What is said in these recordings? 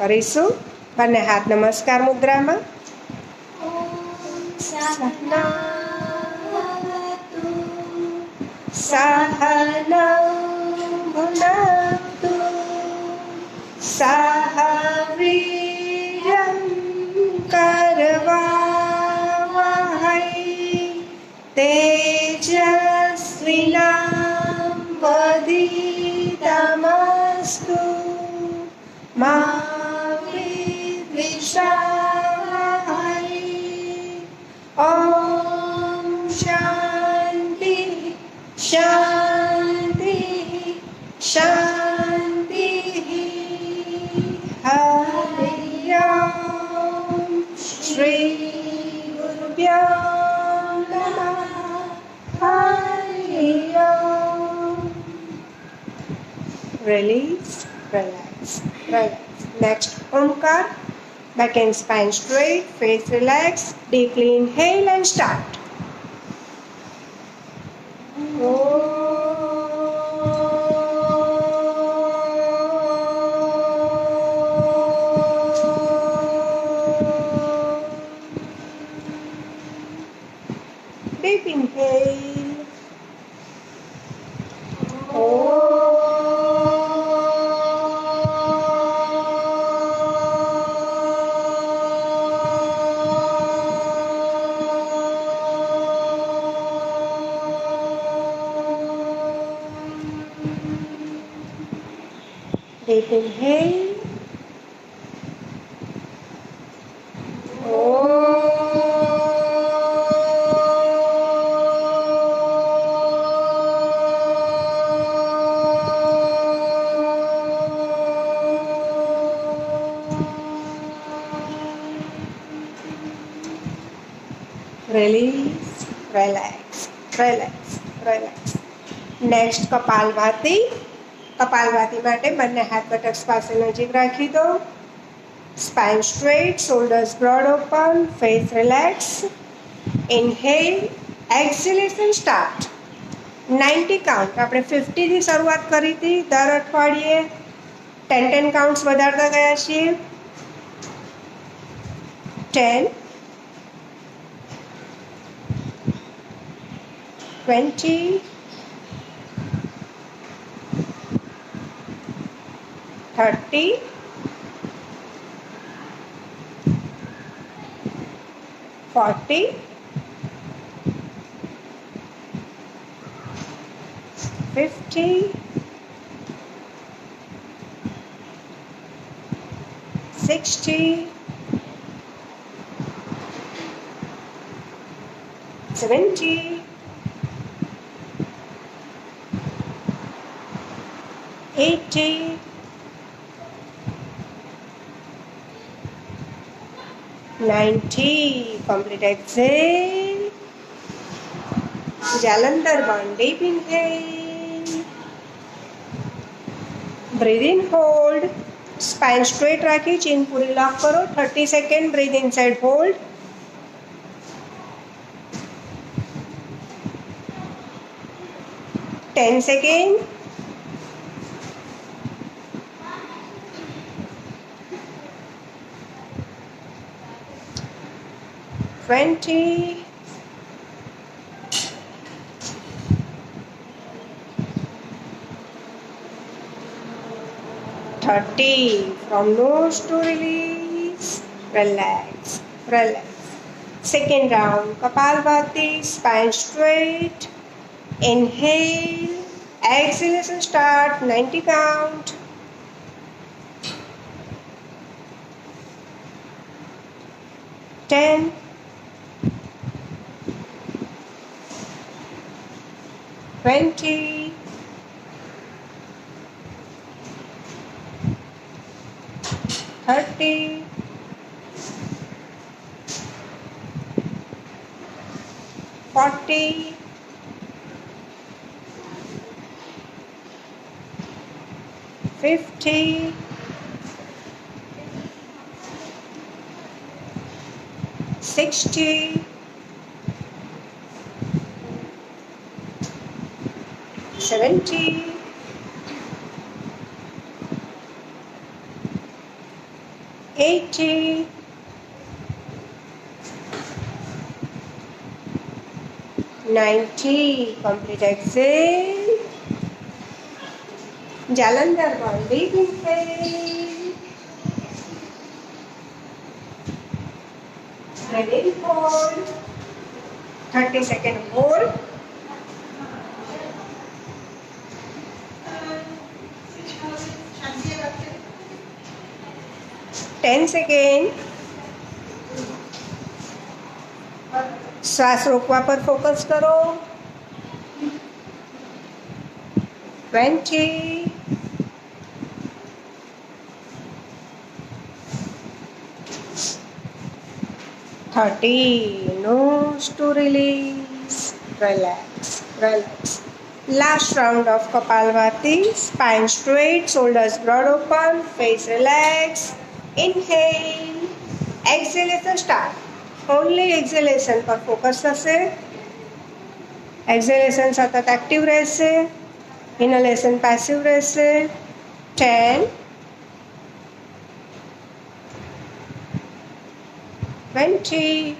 કરીશું બંને હાથ નમસ્કાર મુદ્રામાં. સહનૌ ભુનક્તુ સહ વીર્યં કરવાવહૈ તેજસ્વિનાવધીતમસ્તુ મા વિદ્વિષાવહૈ. ઓમ શાંતિ શાંતિ શાંતિ. હરિ ઓમ શ્રી ગુરુભ્યો નમઃ. હરિ ઓમ. Release, relax, relax. Next, Omkar. Back and spine straight, face relaxed. Deeply inhale and start. Deep inhale. Deep inhale. Release, relax, relax, relax. Next, Kapalbhati. કપાલભાતી માટે બંને હાથ બટક્સ પાસે નજીક રાખી દો. Spine straight, shoulders broad open, face relax. Inhale, એક્સેલેશન start. 90 count. આપણે 50 થી શરૂઆત કરી હતી. દર અઠવાડિયે 10 કાઉન્ટ્સ વધારતા ગયા છીએ. 10, 20, 30, 40, 50, 60, 70, 80, 90. Complete exhale. Jalandhar band. Deep inhale. Breathe in, hold. Spine straight rakhi, chin puri lock karo. 30 seconds. Breathe inside, hold. Ten seconds. 20, 30. From nose to release. Relax, relax. Second round. Kapalbhati, spine straight. Inhale. Exhalation start. 90 count. 10, 20, 30, 40, 50, 60, 70, 80, 90. Complete exhale. Jalandhar ball, deep inhale. Breathe in, hold. 30-second hold. 10 second. श्वास रोकवा पर focus करो. 20, 30. Nose to release. Relax, relax. Last round of Kapalbhati. Spine straight, shoulders broad open, face relax. Inhale. Exhalation start. Only exhalation पर focus થશે. Exhalation સતત active રહેશે. Inhalation passive રહેશે. 10, 20,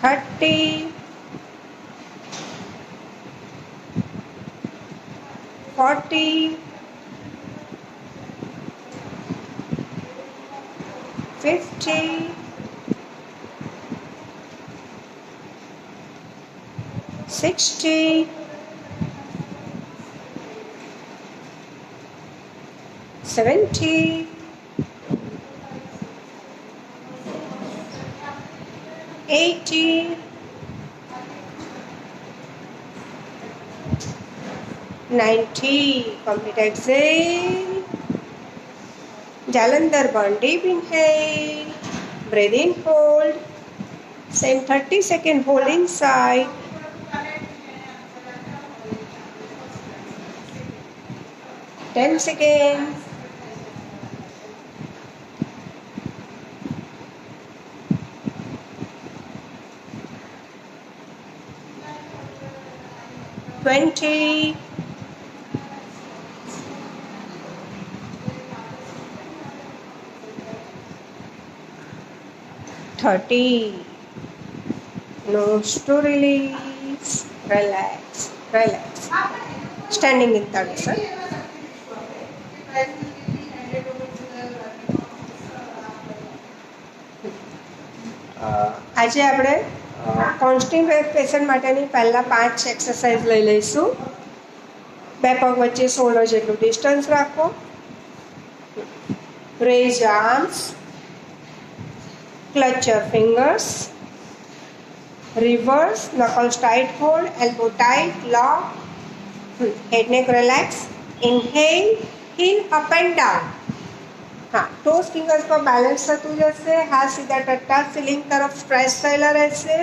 30, 40, 50, 60, 70, 80, 90. Complete exhale. Jalandhar burn, deep inhale. Breathe in, hold. Same 30-second hold inside. 10 seconds. 20, 30. Nose to release. Relax, relax. Standing in Tadasana. આજે આપણે constant respiration માટેની પહેલાં 5 exercise લઈ લઈશું. બે પગ વચ્ચે 16 જેટલું ડિસ્ટન્સ રાખો. Raise arms, clutch your fingers, reverse, knuckles tight hold, elbow tight, lock, head neck relax. Inhale, heel up and down. हाँ, टोस फिंगर्स पर बैलेंस થતું જશે. હાથ સીધા ટટ્ટા સીલિંગ તરફ સ્ટ્રેચ થયેલા રહેશે.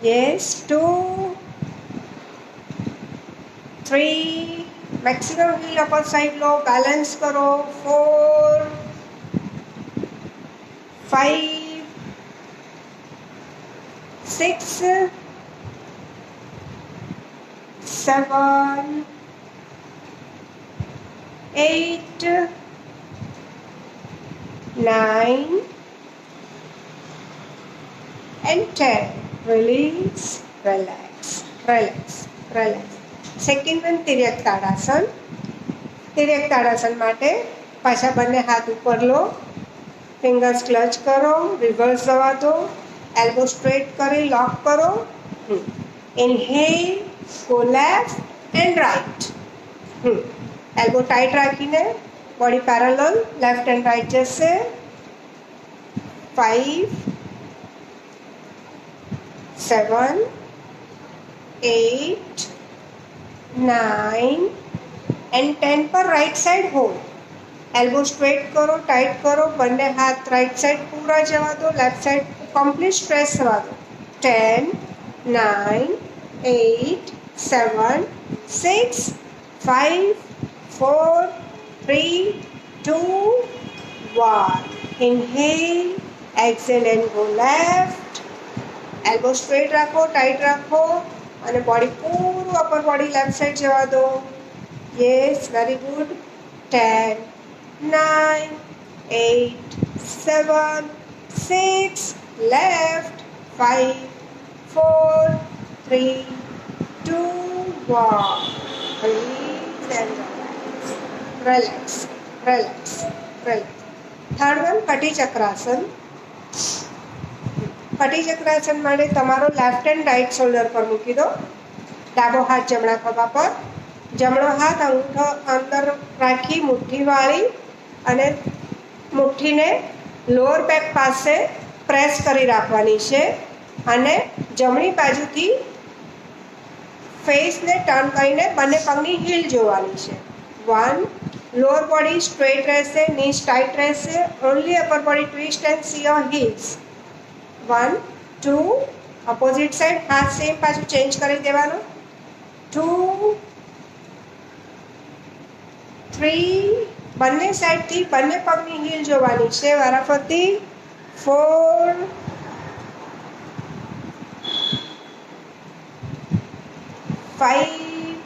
Yes, 2, 3, maximum heel upper side લો, બેલેન્સ કરો. 4, 5, 6, 7, 8, 9 and 10. Release, relax, relax, relax. Second one, તિર્યક tadasana. તિર્યક tadasana માટે પાછા બંને હાથ ઉપર લો, ફિંગર્સ ક્લચ કરો, રિવર્સ જવા દો, એલ્બો સ્ટ્રેટ કરી લોક કરો. Inhale, go left and right. Elbow tight રાખીને body parallel left and right જશે. 5, 7, 8, 9 and 10 પર right side hold. Elbow straight કરો, ટાઈટ કરો, બંને હાથ રાઈટ સાઈડ પૂરા જવા દો, લેફ્ટ સાઈડ કમ્પ્લીટ સ્ટ્રેચ થવા દો. 10, 9, 8, 7, 6, 5, 4, 3, 2, 1. Inhale, exhale and go left. Elbow straight રાખો, ટાઈટ રાખો અને બોડી પૂરું અપર બોડી લેફ્ટ સાઈડ જવા દો. Yes, very good. 10, 9, 8, 7, 6, left, 5, 4, 3, 2, 1. Release and relax. Relax, relax. Third one, Pati Chakrasana. પટી ચક્રાસન માટે તમારો લેફ્ટ હેન્ડ રાઈટ શોલ્ડર પર મૂકી દો. ડાબો હાથ જમણા ખભા પર, જમણો હાથ અંગૂઠો અંદર રાખી મુઠ્ઠી વાળી અને મુઠ્ઠીને લોઅર બેક પાસે પ્રેસ કરી રાખવાની છે અને જમણી બાજુથી ફેસને ટર્ન કરીને બંને પગની હીલ જોવાની છે. 1, લોઅર બોડી સ્ટ્રેટ રહેશે, નીઝ ટાઈટ રહેશે. Only upper body twist and C your heals. 1, 2, opposite side હાથ સેમ પાછું ચેન્જ કરી દેવાનો. 2, 3, બંને સાઈડથી બંને પગની હીલ જોવાની છે વારાફરતી. 4, 5,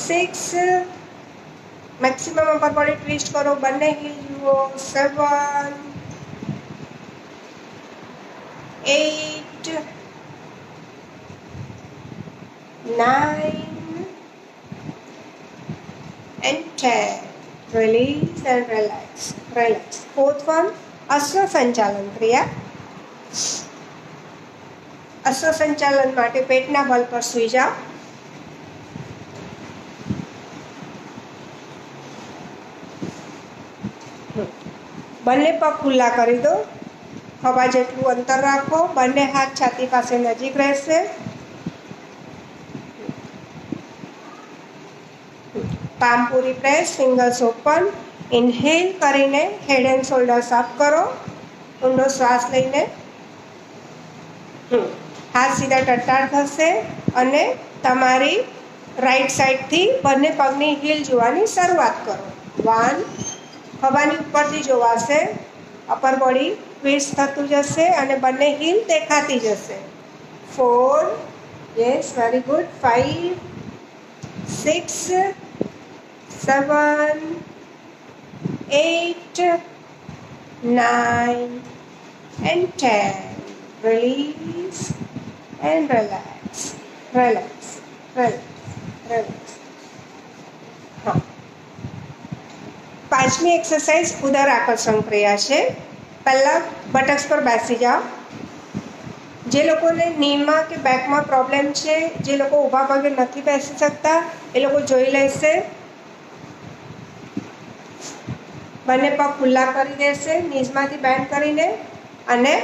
6, મેક્સિમમ અપર બોડી ટ્વિસ્ટ કરો, બંને હીલ જુઓ. 7, 8, 9 and 10. Release and relax. Relax. Fourth one, અશ્વ સંચાલન ક્રિયા. અશ્વ સંચાલન માટે પેટના બલ પર સૂઈ જાઓ. બંને પગ ખુલ્લા કરી દો, ખભા જેટલું અંતર રાખો, બંને હાથ છાતી પાસે નજીક રહેશે. પામ પૂરી પ્રેસ, ફિંગર્સ ઓપન. ઇન્હેલ કરીને હેડ એન્ડ શોલ્ડર્સ અપ કરો. ઊંડો શ્વાસ લઈને હાથ સીધા ટટ્ટાર થશે અને તમારી રાઈટ સાઈડથી બંને પગની હીલ જોવાની શરૂઆત કરો. 1, ખભાની ઉપરથી જોવાશે, અપર બોડી ટ્વિસ્ટ થતું જશે અને બંને હીલ દેખાતી જશે. 4, yes, very good. 5, 6, 7, 8, 9 and 10. Release and relax. Relax, relax, relax. હા, પાંચમી એક્સરસાઇઝ ઉદર આકર્ષણ ક્રિયા છે. પહેલાં બટક્સ પર બેસી જાઓ. જે લોકોને નીમાં કે બેકમાં પ્રોબ્લેમ છે, જે લોકો ઊભા પગે નથી બેસી શકતા, એ લોકો જોઈ લેશે. બંને પગ ખુલ્લા કરી દેશે નીઝમાંથી બેન્ડ કરીને અને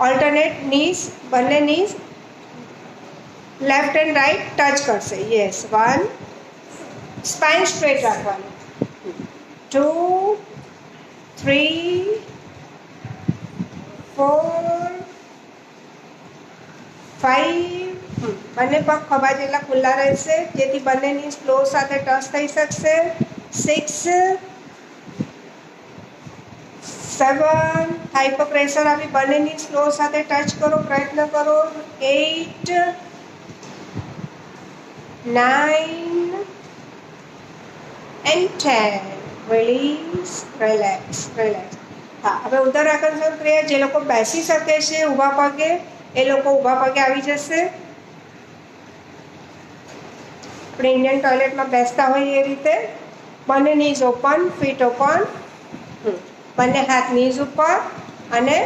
ઓલ્ટરનેટ નીઝ, બંને knees left and right touch કરશે. યસ. 1, સ્પાઇન સ્ટ્રેટ રાખવાનું. 2, 3, 4, 5. બંને પગ ખભા જેટલા ખુલ્લા રહેશે જેથી બંને નીઝ ફ્લોર સાથે ટચ થઈ શકશે. 6, 7, થાઈ પર પ્રેશર આપી બંને નીઝ ફ્લોર સાથે ટચ કરો, પ્રયત્ન કરો. 8, 9 and 10. Release, relax, relax. હા, હવે ઉદર આકર્ષણ ક્રિયા જે લોકો બેસી શકે છે ઊભા પગે એ લોકો ઊભા પગે આવી જશે. આપણે ઇન્ડિયન ટોયલેટમાં બેસતા હોઈએ એ રીતે બંને નીઝ ઓપન, ફીટ ઓપન. બંને હાથ નીઝ ઉપર અને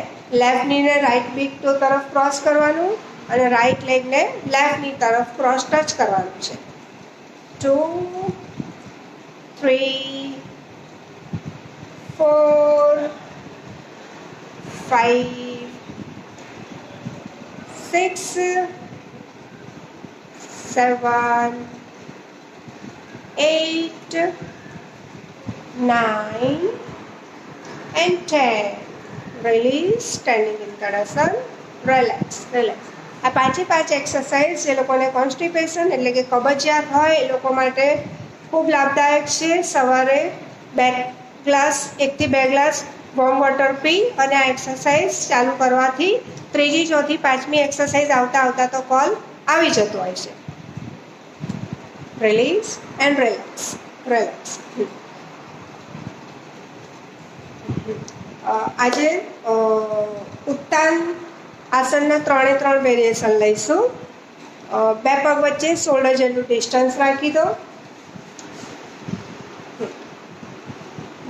લેફ્ટ નીને રાઈટ બિગ ટો તરફ ક્રોસ કરવાનું અને રાઈટ લેગને લેફ્ટ ની તરફ ક્રોસ ટચ કરવાનું છે. 2, 3, 4, 5, 6, 7, 8, 9 and 10. Release, standing in Tadasana. Relax, relax. આ પાંચે પાંચ એક્સરસાઇઝ જે લોકોને કોન્સ્ટિપેશન એટલે કે કબજિયાત હોય એ લોકો માટે ખૂબ લાભદાયક છે. સવારે 1 થી 2 ગ્લાસ વોર્મ વોટર પી અને આ એક્સરસાઇઝ ચાલુ કરવાથી ત્રીજી, ચોથી, પાંચમી એક્સરસાઇઝ આવતા આવતા તો કોલ આવી જતો હોય છે. release and relax, relax. આજે ઉત્તાન આસનના 3 વેરિએશન લઈશું. બે પગ વચ્ચે શોલ્ડર જેટલું ડિસ્ટન્સ રાખી દો.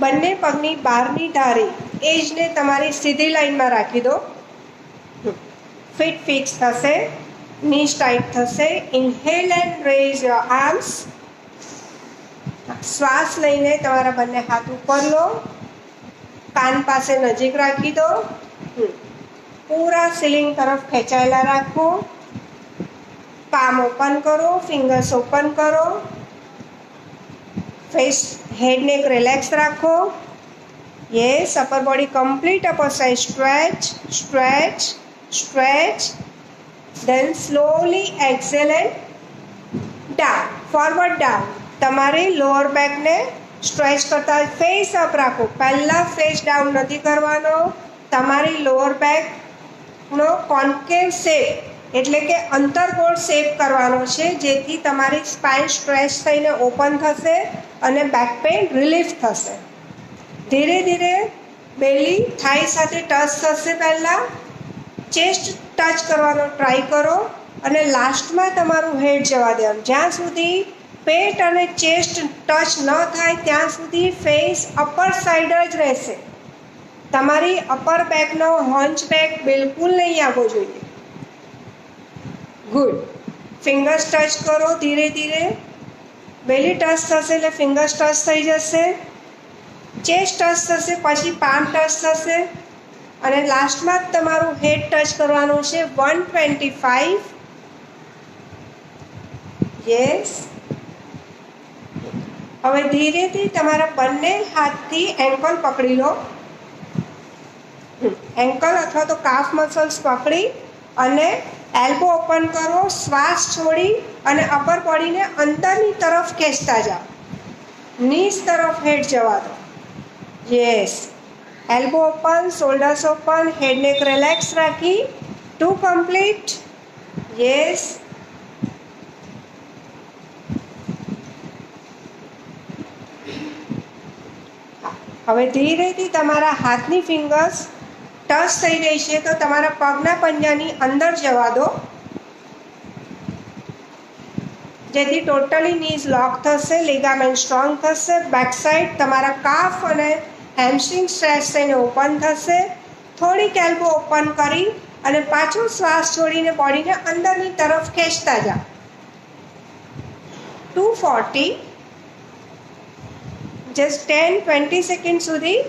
બંને પગની બહારની ધારી એજને તમારી સીધી લાઈનમાં રાખી દો. ફીટ ફિક્સ થશે, નીસ ટાઈટ થશે. Inhale and rays your arms. શ્વાસ લઈને તમારા બંને હાથ ઉપર લો, કાન પાસે નજીક રાખી દો. પૂરા સીલિંગ તરફ ખેંચાયેલા રાખો. પામ ઓપન કરો, ફિંગર્સ ઓપન કરો. ફેસ હેડ નેક રિલેક્સ રાખો. Yes, upper body complete upper side stretch, stretch, stretch. Then slowly exhale and down, forward down. તમારે લોઅર બેકને સ્ટ્રેચ કરતા ફેસ અપ રાખો. પહેલાં ફેસ ડાઉન નથી કરવાનો. તમારી લોઅર બેકનો કોન્કેવ શેપ એટલે કે અંતરગોળ શેપ કરવાનો છે, જેથી તમારી સ્પાઇન સ્ટ્રેચ થઈને ઓપન થશે અને બેક પેઇન રિલીફ થશે. ધીરે ધીરે બેલી થાઈ સાથે ટચ થશે. પહેલાં ચેસ્ટ ટચ કરવાનો ટ્રાય કરો અને લાસ્ટમાં તમારું હેડ જવા દેવાનું. જ્યાં સુધી પેટ અને ચેસ્ટ ટચ ન થાય ત્યાં સુધી ફેસ અપર સાઈડ જ રહેશે. તમારી અપર બેકનો હોન્ચ બેક બિલકુલ નહીં આવવો જોઈએ. ગુડ. ફિંગર્સ ટચ કરો ધીરે ધીરે. બેલી ટચ થશે એટલે ફિંગર્સ ટચ થઈ જશે. ચેસ્ટ ટચ થશે, પછી પામ ટચ થશે અને લાસ્ટમાં જ તમારું હેડ ટચ કરવાનું છે. 125. યસ. હવે ધીરેથી તમારા બંને હાથથી એન્કલ પકડી લો. એન્કલ અથવા તો કાફ મસલ્સ પકડી અને એલ્બો ઓપન કરો. શ્વાસ છોડી અને અપર બોડીને અંદરની તરફ ખેંચતા જાઓ. નીસ તરફ હેડ જવા દો. Yes. Elbow open, shoulders open, head neck relax રાખી. 2 કમ્પ્લીટ. યસ. હવે ધીરેથી તમારા હાથની ફિંગર્સ ટચ થઈ ગઈ છે તો તમારા પગના પંજાની અંદર જવા દો, જેથી ટોટલી નીઝ લોક થશે, લિગામેન્ટ સ્ટ્રોંગ થશે. બેક સાઈડ તમારા કાફ અને હેમસ્ટ્રિંગ સ્ટ્રેચ થઈને ઓપન થશે. થોડીક એલ્બો ઓપન કરી અને પાછો શ્વાસ છોડીને બોડીને અંદરની તરફ ખેંચતા જાઓ. 240. જસ્ટ 10-20 સેકન્ડ સુધી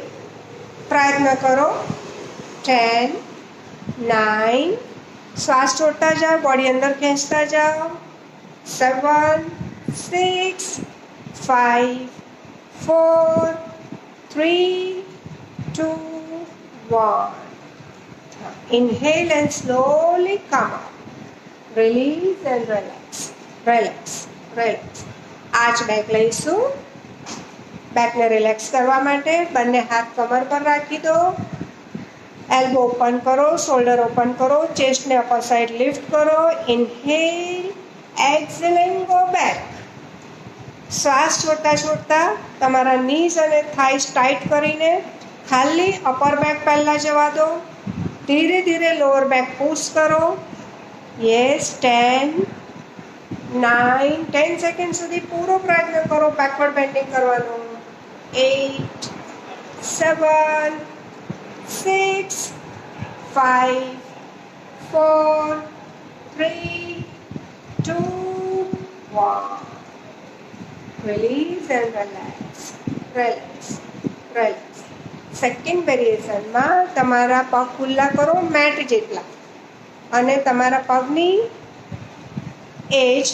પ્રયત્ન કરો. 10, 9. શ્વાસ છોડતા જાઓ, બોડી અંદર ખેંચતા જાઓ. 7, 6, 5, 4, 3, 2, 1. Inhale and slowly come up. Release and relax. Relax. Relax. Arch back લઈશું. બેકને રિલેક્સ કરવા માટે બંને હાથ કમર પર રાખી દો. એલ્બો ઓપન કરો, શોલ્ડર ઓપન કરો, ચેસ્ટને અપર સાઈડ લિફ્ટ કરો. Inhale, exhale and go back. શ્વાસ છોડતા છોડતા તમારા નીઝ અને થાઈસ ટાઈટ કરીને ખાલી અપર બેક પહેલાં જવા દો. ધીરે ધીરે લોઅર બેક પુશ કરો. યસ. 10, 9, 10 સેકન્ડ સુધી પૂરો પ્રયત્ન કરો બેકવર્ડ બેન્ડિંગ કરવાનો. 8, 7, 6, 5, 4, 3, 2, 1. Release and relax. Relax. Relax. Second વેરિએશનમાં તમારા પગ ખુલ્લા કરો મેટ જેટલા અને તમારા પગની એજ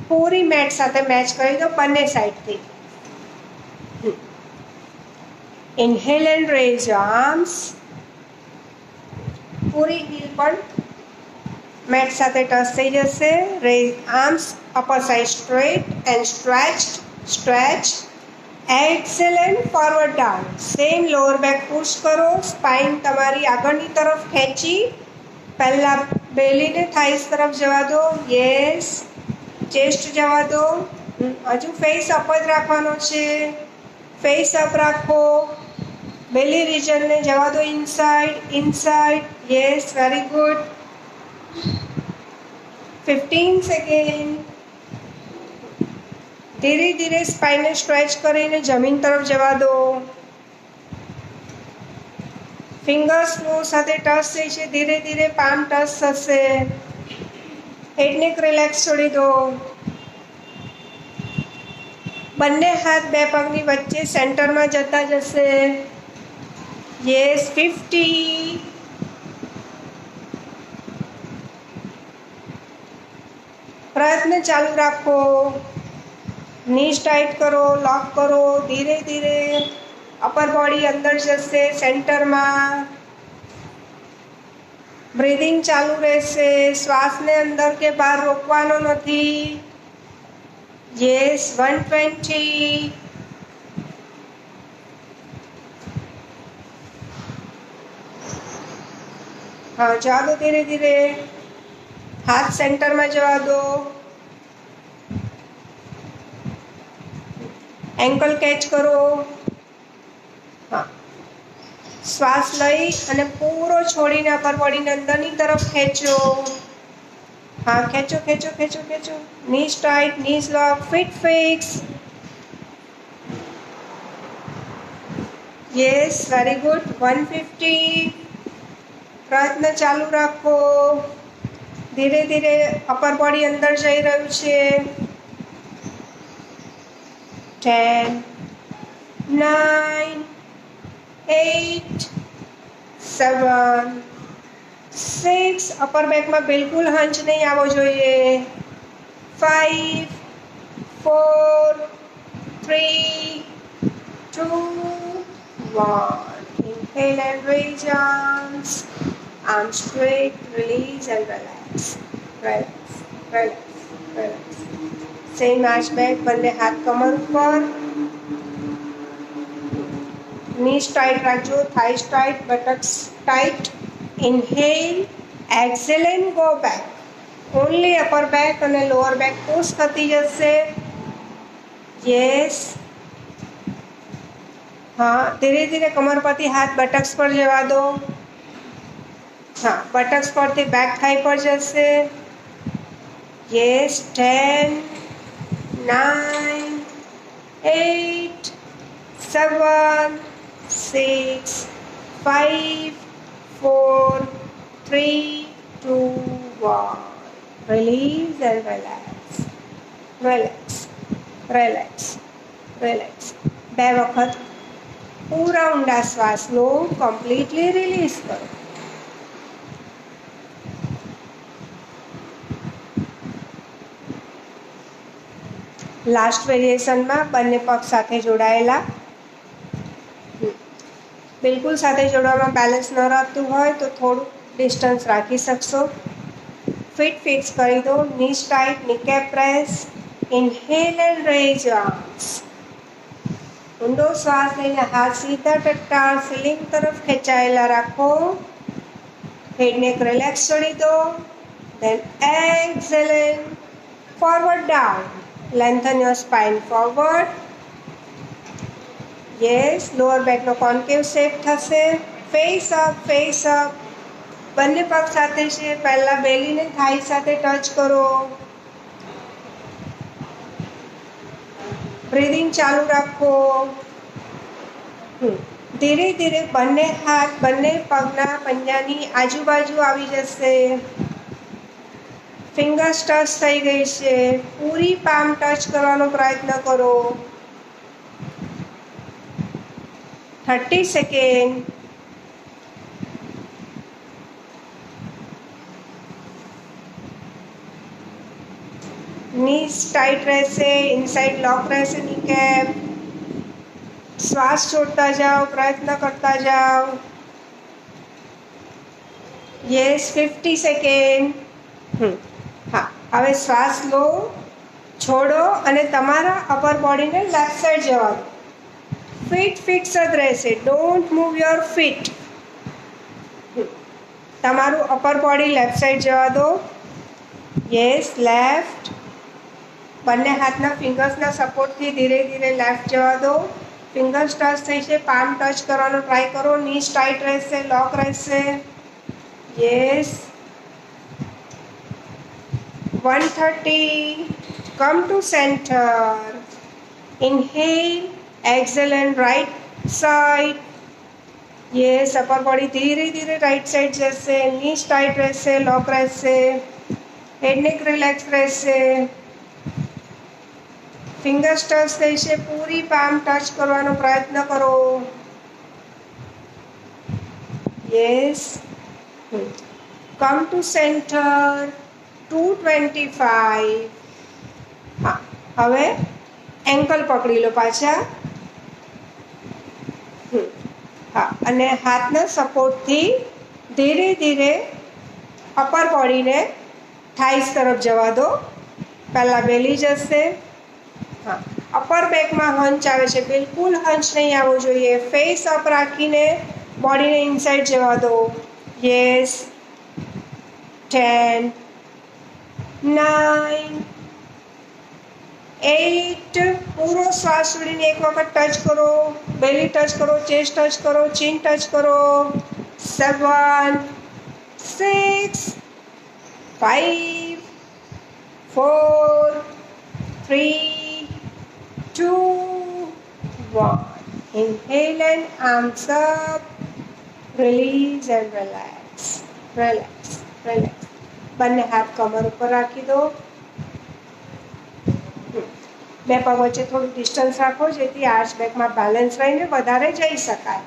પૂરી મેટ સાથે મેચ કરી દો બંને સાઈડથી. Inhale and raise your arms. પૂરી હીલ પણ મેટ સાથે ટચ થઈ જશે. Raise arms upper side straight and stretched. Stretch. Exhale and forward down. Same lower back push કરો. સ્પાઇન તમારી આગળની તરફ ખેંચી પહેલાં બેલીને થાઈસ તરફ જવા દો. યસ. ચેસ્ટ જવા દો. હજુ ફેસ અપ જ રાખવાનો છે. ફેસ અપ રાખો. બેલી રિજનને જવા દો inside. Yes, very good. 15 second. ધીરે ધીરે સ્પાઇનને સ્ટ્રેચ કરીને જમીન તરફ જવા દો. ફિંગર્સ ફ્લોર સાથે ટચ થઈ છે. ધીરે ધીરે પામ ટચ થશે. હેડનેક રિલેક્સ છોડી દો. બંને હાથ બે પગની વચ્ચે સેન્ટરમાં જતા જશે. યસ, 50. પ્રયત્ન ચાલુ રાખો. નીઝ ટાઈટ કરો, લોક કરો. ધીરે ધીરે અપર બોડી અંદર જશે સેન્ટરમાં. બ્રીધિંગ ચાલુ રહેશે. શ્વાસને અંદર કે બહાર રોકવાનો નથી. યસ, 120. હા, જવા દો ધીરે ધીરે. હાથ સેન્ટરમાં જવા દો. એન્કલ કેચ કરો. હા, શ્વાસ લઈ અને પૂરો છોડીને અપર બોડીને અંદરની તરફ ખેંચો. હા, ખેંચો ખેંચો ખેંચો ખેંચો. Knees tight, knees lock, feet fix. Yes, very good. 150. પ્રયત્ન ચાલુ રાખો. ધીરે ધીરે અપર બોડી અંદર જઈ રહ્યું છે. 10, 9, 8, 7, 6. અપર બેકમાં બિલકુલ હંચ નહીં આવવો જોઈએ. 5, 4, 3, 2, 1. Inhale and raise arms. Arms straight, release and relax. Relax, relax, relax. Same as back, બંને હાથ કમર ઉપર. નીઝ ટાઈટ રાખજો, thighs tight, buttocks tight. Inhale, exhale and go back. Only upper back અને લોઅર બેક પુશ થતી જશે. Yes. હા, ધીરે ધીરે કમર પરથી હાથ બટક્સ પર જવા દો. હા, બટક્સ પરથી બેક થાઈ પર જશે. Yes, 10, 9, 8, 7, 6, 5, 4, 3, 2, 1. Release and relax. Relax, relax, relax. બે વખત પૂરા ઊંડા શ્વાસ લો. કમ્પ્લીટલી રિલીઝ કરો. લાસ્ટ વેરિએશનમાં બંને પગ સાથે જોડાયેલા. બિલકુલ સાથે જોડવામાં બેલેન્સ ન રાખતું હોય તો થોડું ડિસ્ટન્સ રાખી શકશો. ફીટ ફિક્સ કરી દો. Knees tight, kneecap press. Inhale and raise arms. ઊંડો શ્વાસ લઈને હાથ સીધા ટટ્ટાર સીલિંગ તરફ ખેંચાયેલા રાખો. હેડનેક રિલેક્સ છોડી દો. Then exhale, forward down. Lengthen your spine forward. Yes, lower back no concave shape થશે. Face up, face up. બંને પગ સાથે છે. પહેલા બેલીને થાઈ સાથે ટચ કરો. બ્રીધિંગ ચાલુ રાખો. ધીરે ધીરે બંને હાથ બંને પગના પંજાની આજુબાજુ આવી જશે. ફિંગર્સ ટચ થઈ ગઈ છે. પૂરી પામ ટચ કરવાનો પ્રયત્ન કરો. 30 સેકન્ડ. નીઝ ટાઈટ રહેશે. ઇનસાઇડ લોક રહેશે. નીકેપ. શ્વાસ છોડતા જાઓ, પ્રયત્ન કરતા જાઓ. Yes, 50 second. હા, હવે શ્વાસ લો, છોડો અને તમારા અપર બોડીને લેફ્ટ સાઈડ જવા દો. ફીટ ફિક્સ જ રહેશે. Don't move your feet. તમારું અપર બોડી લેફ્ટ સાઈડ જવા દો. યસ, લેફ્ટ બંને હાથના ફિંગર્સના સપોર્ટથી ધીરે ધીરે લેફ્ટ જવા દો. ફિંગર્સ ટચ થઈ છે, પામ ટચ કરવાનો ટ્રાય કરો. નીસ ટાઈટ રહેશે, લોક રહેશે. Yes. 130. Come to center. Inhale, exhale and right side. Yes, upper body ધીરે ધીરે રાઈટ સાઈડ જશે. નીસ ટાઈટ રહેશે, લોક રહેશે. હેડ નેક રિલેક્સ રહેશે. ફિંગર્સ ટચ થઈ છે, પૂરી પામ ટચ કરવાનો પ્રયત્ન કરો. યસ. Come to centre. 225. હા, હવે એન્કલ પકડી લો પાછા. હા, અને હાથના સપોર્ટથી ધીરે ધીરે અપર બોડીને થાઈસ તરફ જવા દો. પહેલાં બેલી જશે. હા, અપર બેકમાં હંચ આવે છે, બિલકુલ હંચ નહીં આવવું જોઈએ. ફેસ અપ રાખીને બોડીને ઇનસાઇડ જવા દો. યસ. 10, 9, 8. પૂરો શ્વાસ છોડીને એક વખત ટચ કરો. બેલી ટચ કરો, ચેસ્ટ ટચ કરો, ચીન ટચ કરો. 7, 6, 5, 4, 3, 2, 1. Inhale and arms up. Release and relax. Relax. Relax. બંને હાથ કમર ઉપર રાખી દો. બે પગ વચ્ચે થોડું ડિસ્ટન્સ રાખો, જેથી આર્ચ બેકમાં બેલેન્સ રહીને વધારે જઈ શકાય.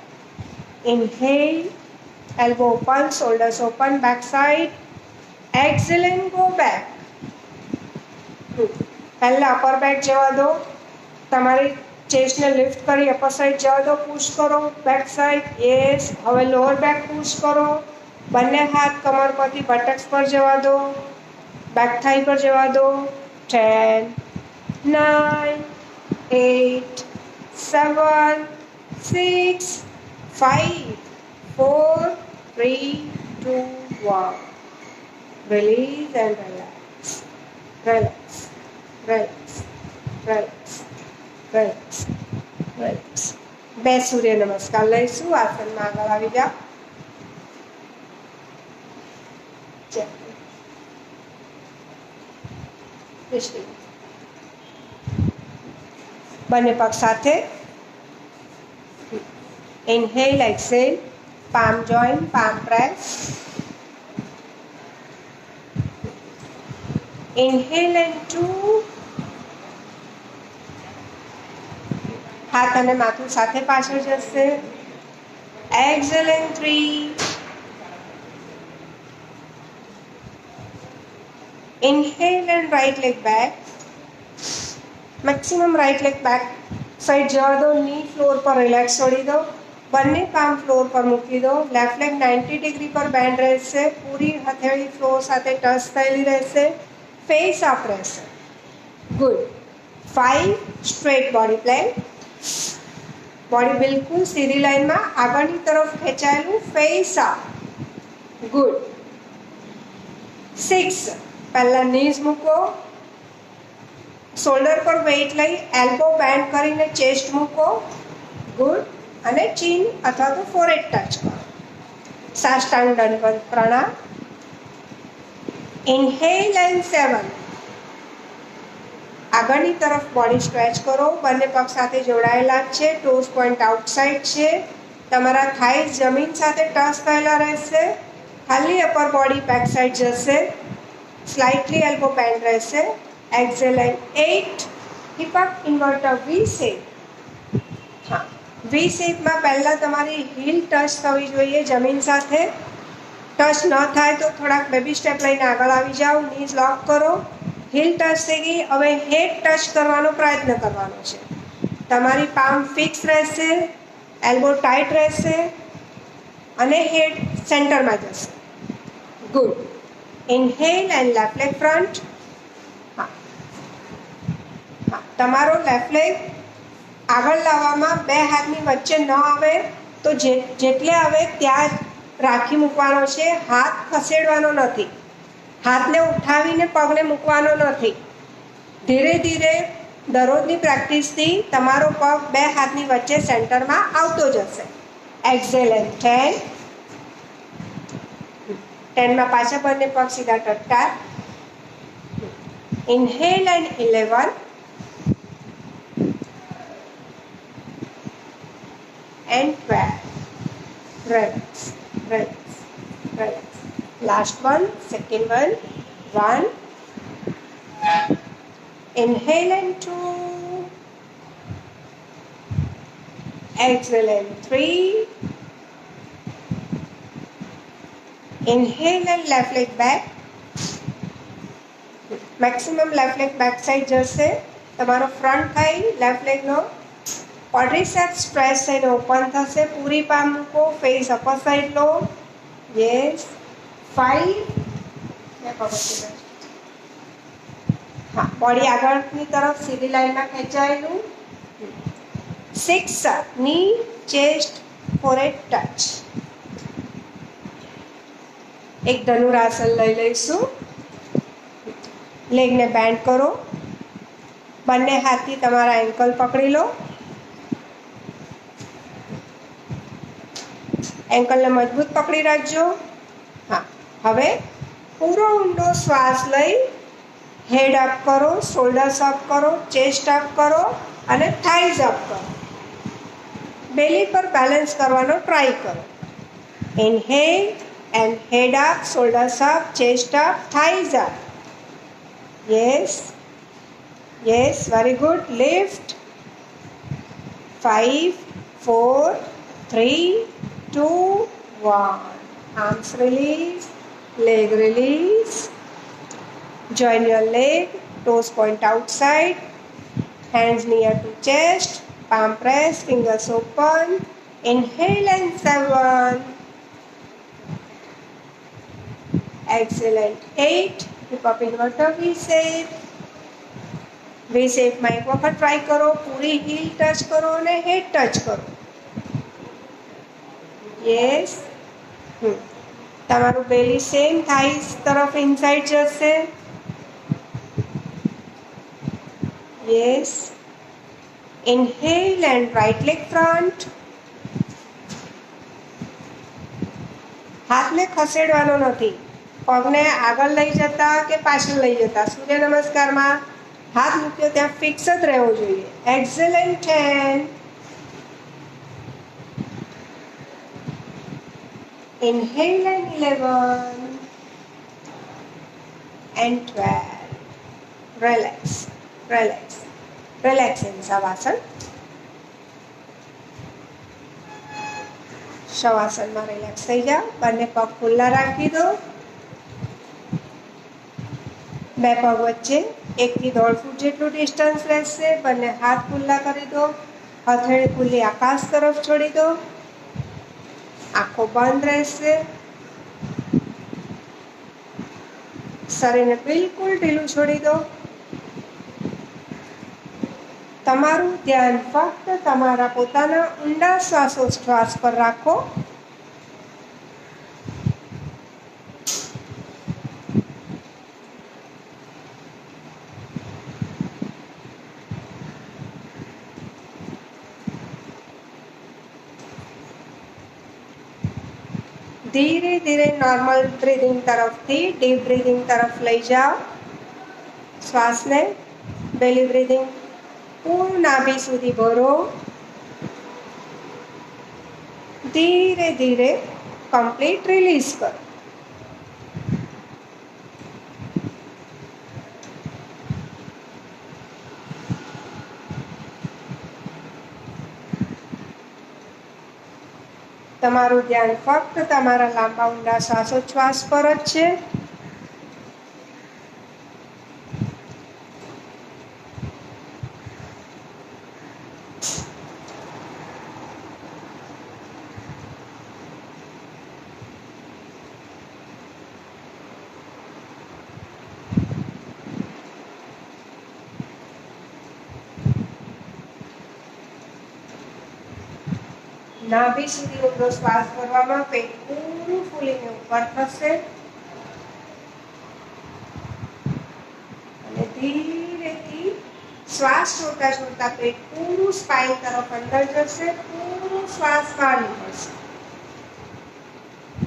Inhale, elbow open, shoulders open, back side. Exhale and go back. પહેલાં અપર બેક જવા દો. તમારી ચેસ્ટને લિફ્ટ કરી અપર સાઈડ જવા દો. પુશ કરો બેક સાઈડ. યસ. હવે લોઅર બેક પુશ કરો. બંને હાથ કમર પરથી બટક્સ પર જવા દો. બેક થાઈ પર જવા દો. 10, 9, 8, 7, 6, 5, 4, 3, 2, 1. Release and relax. Relax. Relax. Relax. Relax. Relax. બે સૂર્ય નમસ્કાર લઈશું. આસનમાં આગળ આવી જાઓ. બંને પગ સાથે. Inhale, exhale, palm join, palm press. Inhale and 2. હાથ અને માથું સાથે પાછળ જશે. Exhale and 3. Inhale and right leg back. Maximum right leg back side જવા દો. ની ફ્લોર પર રિલેક્સ છોડી દો. બંને કામ ફ્લોર પર મૂકી દો. લેફ્ટ લેગ 90 ડિગ્રી પર બેન્ડ રહેશે. પૂરી હથેળી ફ્લોર સાથે ટચ થયેલી રહેશે. ફેસ અપ રહેશે. Good. 5. Straight body plane. Body બિલકુલ સીધી લાઈનમાં આગળની તરફ ખેંચાયેલું. Face up. ગુડ. 6. પહેલાં નીઝ મૂકો. શોલ્ડર પર વેઇટ લઈ એલ્બો બેન્ડ કરીને ચેસ્ટ મૂકો. ગુડ. અને ચીન અથવા તો ફોરહેડ ટચ કરો. સાષ્ટાંગ દંડવત પ્રણામ. Inhale and 7. આગળની તરફ બોડી સ્ટ્રેચ કરો. બંને પગ સાથે જોડાયેલા છે. ટોસ પોઈન્ટ આઉટસાઇડ છે. તમારા થાઈઝ જમીન સાથે ટચ થયેલા રહેશે. ખાલી અપર બોડી બેક સાઈડ જશે. સ્લાઇટલી એલ્બો બેન્ડ રહેશે. Exhale and 8. Hip up inverter V shape. હા, વી શેપમાં પહેલાં તમારી હીલ ટચ થવી જોઈએ જમીન સાથે. ટચ ન થાય તો થોડાક બેબી સ્ટેપ લઈને આગળ આવી જાઓ. નીઝ લોક કરો. હીલ ટચ થઈ ગઈ. હવે હેડ ટચ કરવાનો પ્રયત્ન કરવાનો છે. તમારી પામ ફિક્સ રહેશે. એલ્બો ટાઈટ રહેશે. અને હેડ સેન્ટરમાં જશે. Good. Inhale and left leg front. હા, તમારો લેફ્ટ લેગ આગળ લાવવામાં બે હાથની વચ્ચે ન આવે તો જેટલે આવે ત્યાં રાખી મૂકવાનો છે. હાથ ખસેડવાનો નથી. હાથને ઉઠાવીને પગને મૂકવાનો નથી. ધીરે ધીરે દરરોજની પ્રેક્ટિસથી તમારો પગ બે હાથની વચ્ચે સેન્ટરમાં આવતો જશે. Exhale and 10. 10માં પાછા બંને પગ સીધા ટટકાર. Inhale and 11 and 12. Relax, relax, relax. Last one, second one. 1. Inhale and 2. Exhale and 3. Inhale and left leg back. Maximum left leg back side જશે. તમારો front thigh left leg નો quadriceps press થઈને open થશે. પૂરી palm મૂકો. Face upper side લો. Yes. 5. હા, body આગળની તરફ સીધી લાઈનમાં ખેંચાયેલું. 6. ની ચેસ્ટ ફોરહેડ ટચ. એક ધનુરાસન લઈ લઈશું. લેગને બેન્ડ કરો. બંને હાથથી તમારા એન્કલ પકડી લો. એન્કલને મજબૂત પકડી રાખજો. હા, હવે પૂરો ઊંડો શ્વાસ લઈ હેડ અપ કરો, શોલ્ડર્સ અપ કરો, ચેસ્ટ અપ કરો અને થાઈઝ અપ કરો. બેલી પર બેલેન્સ કરવાનો ટ્રાય કરો. Inhale and head up, shoulders up, chest up, thighs up. Yes, yes, very good. Lift. 5, 4, 3, 2, 1. Arms release, leg release. Join your leg, toes point outside, hands near to chest, palm press, fingers open. Inhale and 7. Exhale and 8. Hip up inverted V shape. V shape માં એક વખત try કરો. પૂરી heel touch કરો અને હેડ touch કરો. Yes. તમારું belly same thighs તરફ inside જશે. Yes. Inhale and right leg front. હાથને ખસેડવાનો નથી. પગને આગળ લઈ જતા કે પાછળ લઈ જતા. સૂર્ય નમસ્કારમાં હાથ મૂક્યો ત્યાં ફિક્સ જ રહેવો જોઈએ. Exhale and 10. Inhale and 11 and 12. Relax, relax, relax in Shavasana. શવાસનમાં રિલેક્સ થઈ જાઓ. બંને પગ ખુલ્લા રાખી દો. બે પગ વચ્ચે 1 થી 1.5 ફૂટ જેટલું ડિસ્ટન્સ રહેશે. બંને હાથ ખુલ્લા કરી દો. હથેળી ખુલ્લી આકાશ તરફ છોડી દો. આંખો બંધ રહેશે. શરીરને બિલકુલ ઢીલું છોડી દો. તમારું ધ્યાન ફક્ત તમારા પોતાના ઊંડા શ્વાસોચ્છ્વાસ પર રાખો. ધીરે ધીરે નોર્મલ બ્રીધિંગ તરફથી ડીપ બ્રીધિંગ તરફ લઈ જાઓ શ્વાસને. બેલી બ્રીધિંગ પૂર્ણ નાભી સુધી ભરો. ધીરે ધીરે કમ્પ્લીટ રિલીઝ કરો. તમારું ધ્યાન ફક્ત તમારા લાંબા ઊંડા શ્વાસોચ્છ્વાસ પર જ છે. નાભી સુધી ઊંડો શ્વાસ ભરવામાં પેટ પૂરું ફૂલીને ઉપર થશે અને ધીરેથી શ્વાસ છોડતા છોડતા પેટ પૂરું સ્પાઇન તરફ અંદર જશે, પૂરું શ્વાસ બહાર નીકળશે.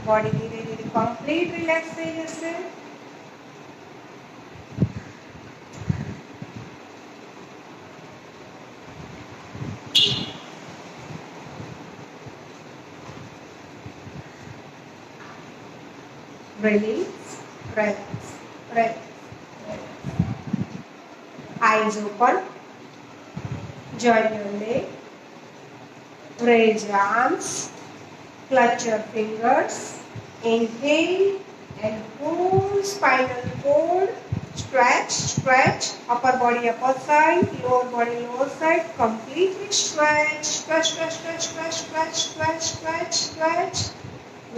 બોડી ધીરે ધીરે કમ્પ્લીટ રિલેક્સ થઈ જશે. Release, relax, relax, relax. Eyes open. Join your leg. Raise your arms. Clutch your fingers. Inhale and pull spinal cord. Stretch, stretch. Upper body upper side. Lower body lower side. Completely stretch. Stretch, stretch, stretch, stretch, stretch, stretch, stretch, stretch.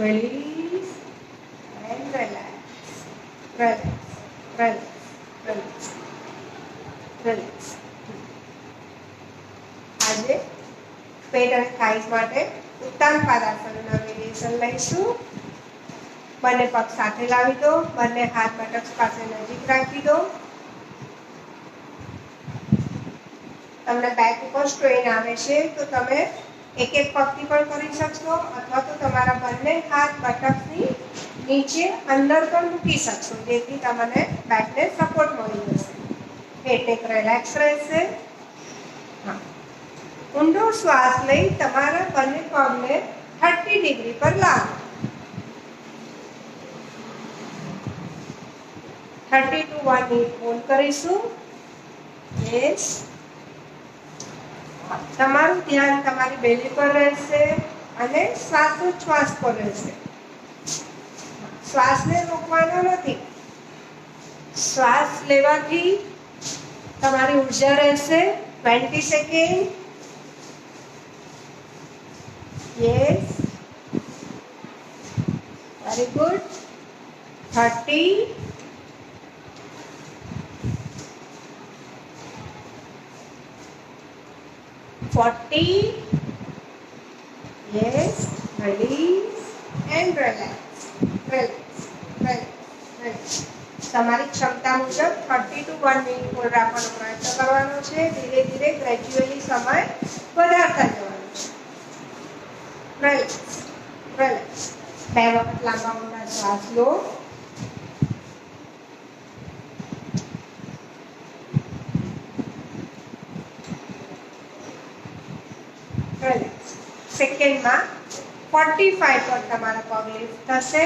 Release. And relax, relax, relax, relax, relax. આજે પેટ અને thighs માટે ઉત્તાન પાદાસનના variation લઈશું. બંને પગ સાથે લાવી દો, બંને હાથ બટક્સ પાસે નજીક રાખી દો. તમને બેક ઉપર સ્ટ્રેન આવે છે તો તમે એક એક પગથી પણ કરી શકશો, અથવા તો તમારા બંને હાથ બટક્સની નીચે અંદર પણ મૂકી શકશો, જેથી તમને બેકને સપોર્ટ મળી જશે. પેટ એક રિલેક્સ રહેશે. હા, ઊંડો શ્વાસ લઈ તમારા બંને પગને 30 ડિગ્રી પર લાવો. 30 to 1 મિનિટ હોલ્ડ કરીશું. યસ. તમારું ધ્યાન તમારી બેલી પર રહેશે અને શ્વાસોચ્છ્વાસ પર રહેશે. શ્વાસને રોકવાનો નથી. શ્વાસ લેવાથી તમારી ઉર્જા રહેશે. 20 second. Yes, very good. 30. Yes, release and relax. Relax, relax, relax. તમારી ક્ષમતા મુજબ 30 to 1 મિનિટ હોલ્ડ રાખવાનો પ્રયત્ન કરવાનો છે. ધીરે ધીરે ગ્રેજ્યુઅલી સમય વધારતા જવાનો છે. Relax, relax. 2 વખત લાંબા ઊંડા શ્વાસ લો. રિલેક્સ. સેકન્ડમાં 45 પર તમારા પગ લિફ્ટ થશે.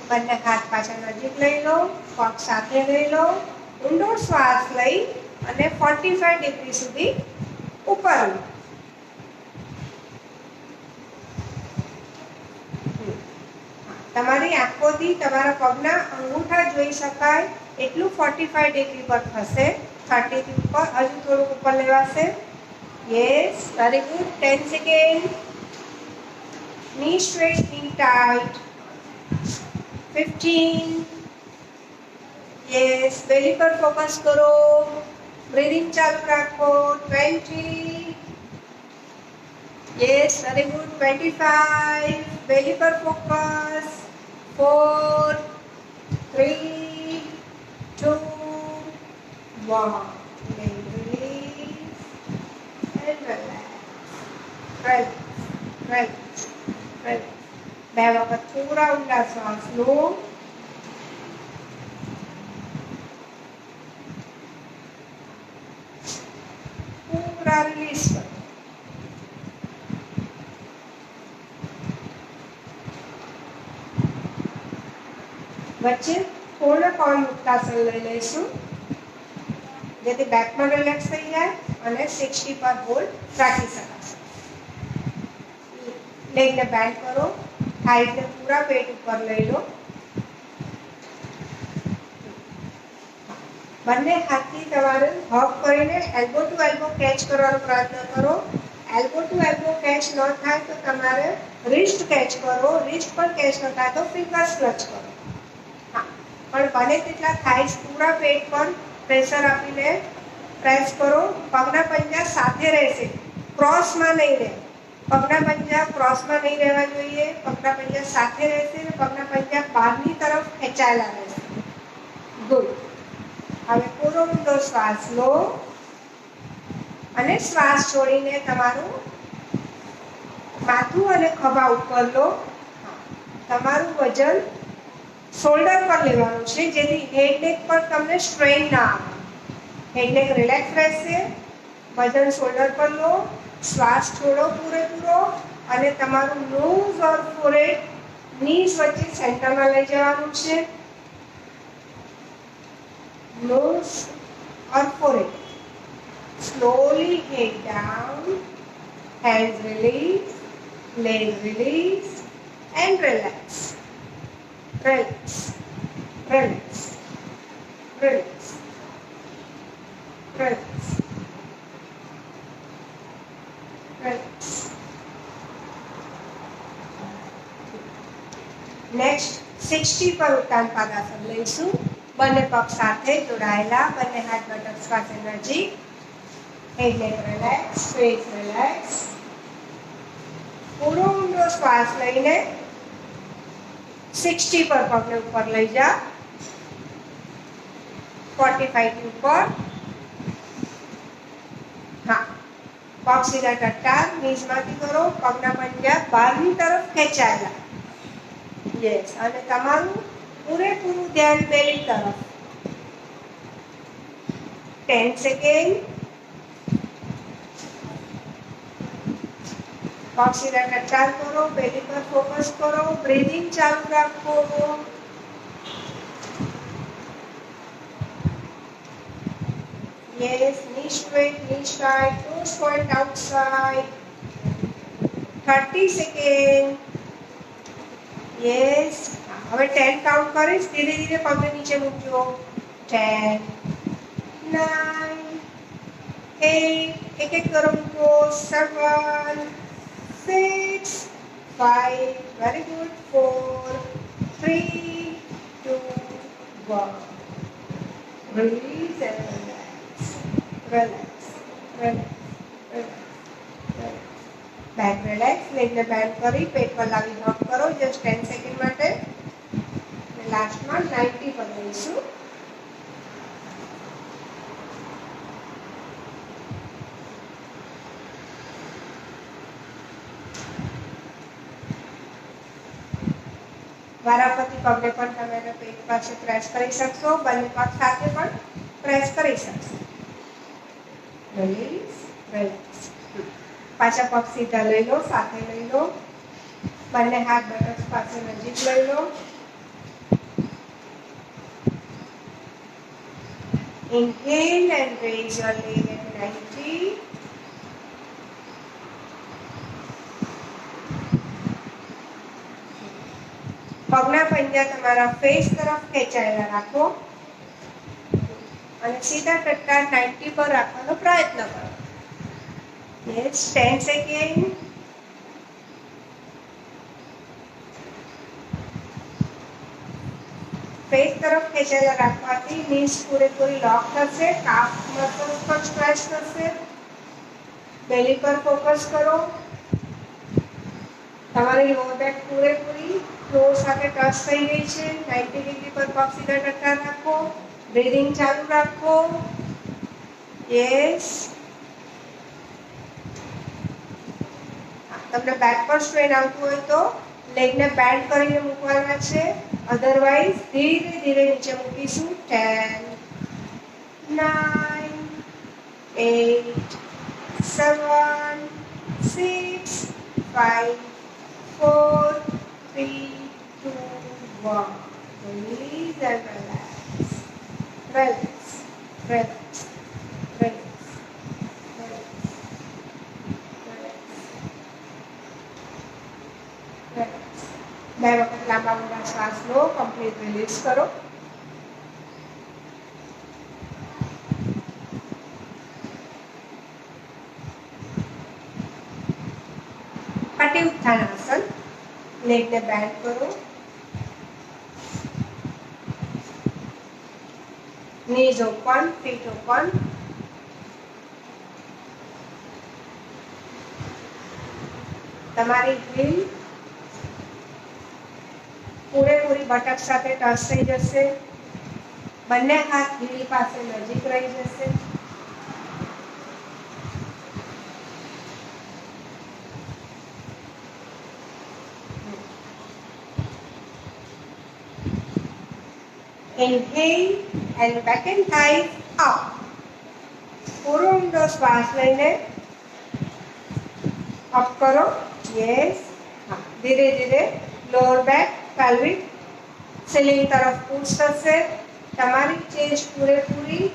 બંને હાથ પાછળ નજીક લઈ લો, પગ સાથે લઈ લો. ઊંડો શ્વાસ લઈ અને 45 ડિગ્રી સુધી ઉપર લો. તમારી આંખોથી તમારા પગના અંગૂઠા જોઈ શકાય એટલું 45 ડિગ્રી પર થશે. 30 થી ઉપર, હજુ થોડું ઉપર લેવાશે. Yes, very good. 10 second. knee straight, knee tight. 15. Yes, belly પર ફોકસ કરો. બ્રીથિંગ ચાલુ રાખો. 20. Yes, very good. 25. બેલી પર focus. 4, 3, 2, 1. Release and relax. Relax, relax, relax. 2 વખત પૂરા ઊંડા શ્વાસ લો. પૂરા રિલીઝ કરો. વચ્ચે પૂર્ણ પવન મુક્તાસન લઈ લઈશું, જેથી બેક પણ રિલેક્સ થઈ જાય અને 60 પર હોલ્ડ રાખી શકાશે. લેગને બેન્ડ કરો. થાઈસને પૂરા પેટ ઉપર લઈ લો. બંને હાથથી તમારે હગ કરીને એલ્બો ટુ એલ્બો કેચ કરવાનો પ્રયત્ન કરો. એલ્બો ટુ એલ્બો કેચ ન થાય તો તમારે રિસ્ટ કેચ કરો. રિસ્ટ પણ કેચ ન થાય તો ફિંગર્સ ક્લચ કરો. પણ બને તેટલા થાઈસ પૂરા પેટ પર પ્રેશર આપીને પ્રેસ કરો. પગના પંજા સાથે રહેશે, ક્રોસમાં નહીં રહે. પગના પંજા ક્રોસમાં નહીં રહેવા જોઈએ. પગના પંજા સાથે રહેશે અને પગના પંજા બહારની તરફ ખેંચાયેલા રહેશે. ગુડ. હવે પૂરો ઊંડો શ્વાસ લો. અને શ્વાસ છોડીને તમારું માથું અને ખભા ઉપર લો. તમારું વજન શોલ્ડર પર લેવાનું છે, જેથી હેડ નેક પર તમને સ્ટ્રેન ના આવે. હેડ નેક રિલેક્સ રહેશે. વજન શોલ્ડર પર લો, શ્વાસ છોડો પૂરેપૂરો અને તમારું નોઝ ઓર ફોrehead નીઝ વચ્ચે સેન્ટરમાં લઈ જવાનું છે. nose or forehead. Slowly head down, hands release, legs release and relax. Relax, relax, relax, relax, relax. Next 60 પર ઉત્તાન પાદાસન લઈશું. બંને પગ સાથે જોડાયેલા, બંને હાથ બટક પાસે નજીક. હેડ નેક રિલેક્સ, ફેસ રિલેક્સ. પૂરો ઊંડો શ્વાસ લઈને 60 પર પગને ઉપર લઈ જા. 45 થી ઉપર. હા, પગ સીધા ટટ્ટાર નીચમાંથી કરો. પગના પંજા બહારની તરફ ખેંચાયેલા. યસ, અને તમારું પૂરેપૂરું ધ્યાન બેલી તરફ. 10 સેકન્ડ. પગ સીધા ટટ્ટાર કરો, બેલી પર ફોકસ કરો, બ્રીથિંગ ચાલુ રાખો. Yes, knee straight, knee straight, toes point outside. 30 second. Yes, હવે 10 કાઉન્ટ કરીશ. ધીરે ધીરે પગને નીચે મૂકજો. 10, 9, 8, એક એક કરો મૂકો. 7, 6, 5, very good. 4, 3, 2, 1. Release and relax. Relax, relax, relax, relax. Back relax. લેગને બેન્ડ કરી પેટ પર લાવી હક કરો જસ્ટ 10 સેકન્ડ માટે. અને લાસ્ટમાં 90 પર લઈશું. વારાફરતી પગને પણ તમે પેટ પાસે પ્રેસ કરી શકશો. બંને પગ સાથે પણ પ્રેસ કરી શકશો. Release, relax. પાછા પગ સીધા લઈ લો, સાથે લઈ લો. બંને હાથ બટક પાસે નજીક લઈ લો. Inhale and raise your leg at 90. પગના પંજા તમારા ફેસ તરફ ખેંચાયેલા રાખો અને સીધા ટટ્ટાર 90 પર રાખવાનો પ્રયત્ન કરો. Yes, 10 second. ફેસ તરફ ખેંચાયેલા રાખવાથી નીસ પૂરેપૂરી લોક થશે. કાફ મસલ્સ પર સ્ટ્રેચ થશે. બેલી પર ફોકસ કરો. તમારી લોઅર બેક પૂરેપૂરી ફ્લોર સાથે ટચ થઈ ગઈ છે. 90 ડિગ્રી પર પગ સીધા ટટ્ટાર રાખો. બ્રીથિંગ ચાલુ રાખો. યસ. તમને બેક પર સ્ટ્રેન આવતું હોય તો લેગને બેન્ડ કરીને મૂકવાના છે. અધરવાઇઝ ધીરે ધીરે નીચે મૂકીશું. 10, 9, 8, 7, 6, 5, 4, 3, 2, 1. Release and relax. Relax, relax, relax. બે વખત લાંબા ઊંડા શ્વાસ લો. કમ્પ્લીટ રિલીઝ કરો. પટી ઉત્થાનાસન. લેગને બેન્ડ કરો. knees open, feet open. તમારી હીલ પૂરેપૂરી બટક સાથે ટચ થઈ જશે. બંને હાથ હીલ પાસે નજીક રહી જશે. Inhale and back and thighs up. પૂરો ઊંડો શ્વાસ લઈને અપ કરો. યસ. હા, ધીરે ધીરે લોઅર બેક પેલ્વિક સીલિંગ તરફ પુશ થશે. તમારી ચેસ્ટ પૂરેપૂરી